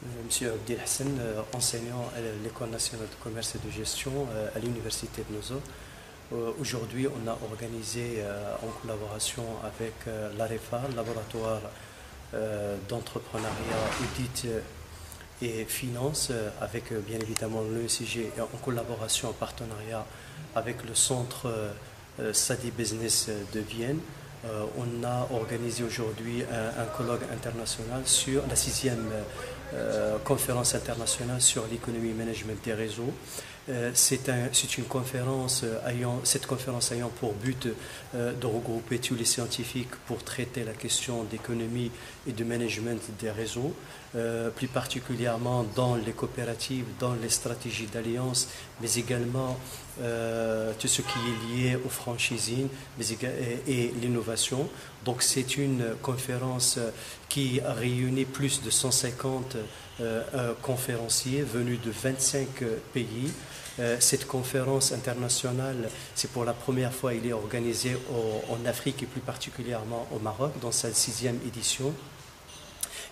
Monsieur Abdel Hassan, enseignant à l'École nationale de commerce et de gestion à l'Université de Nozo. Aujourd'hui, on a organisé en collaboration avec l'AREFA, Laboratoire d'entrepreneuriat, audit et finance, avec bien évidemment l'ECG, en collaboration, en partenariat avec le centre Sadi Business de Vienne. On a organisé aujourd'hui un colloque international sur la 6e conférence internationale sur l'économie management des réseaux. C'est une conférence cette conférence ayant pour but de regrouper tous les scientifiques pour traiter la question d'économie et de management des réseaux, plus particulièrement dans les coopératives, dans les stratégies d'alliance, mais également tout ce qui est lié au franchising et l'innovation. Donc c'est une conférence qui a réuni plus de 150 conférenciers venus de 25 pays. Cette conférence internationale, c'est pour la première fois, il est organisé en Afrique et plus particulièrement au Maroc dans sa 6e édition.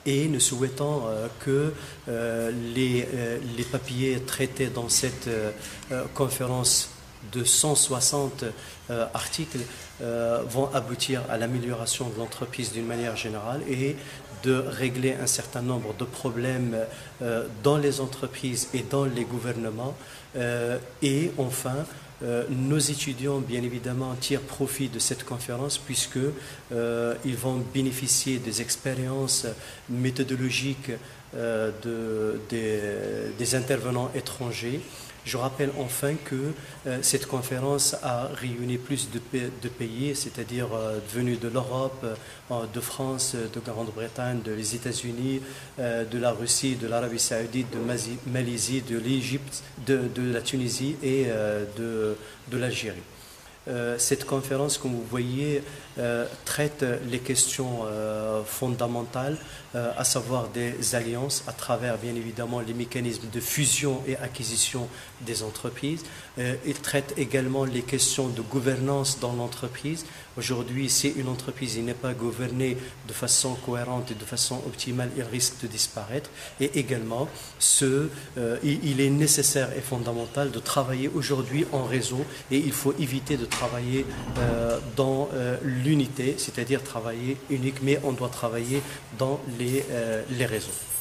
Et nous souhaitons que les papiers traités dans cette conférence de 160 articles vont aboutir à l'amélioration de l'entreprise d'une manière générale et de régler un certain nombre de problèmes dans les entreprises et dans les gouvernements. Et enfin, nos étudiants, bien évidemment, tirent profit de cette conférence puisqu'ils vont bénéficier des expériences méthodologiques des intervenants étrangers. Je rappelle enfin que cette conférence a réuni plus de pays, c'est-à-dire venus de l'Europe, de France, de Grande-Bretagne, des États-Unis, de la Russie, de l'Arabie Saoudite, de Malaisie, de l'Égypte, de la Tunisie et de l'Algérie. Cette conférence, comme vous voyez, traite les questions fondamentales, à savoir des alliances à travers, bien évidemment, les mécanismes de fusion et acquisition des entreprises. Il traite également les questions de gouvernance dans l'entreprise. Aujourd'hui, si une entreprise n'est pas gouvernée de façon cohérente et de façon optimale, il risque de disparaître. Et également, il est nécessaire et fondamental de travailler aujourd'hui en réseau et il faut éviter de travailler dans l'unité, c'est-à-dire travailler unique, mais on doit travailler dans les réseaux.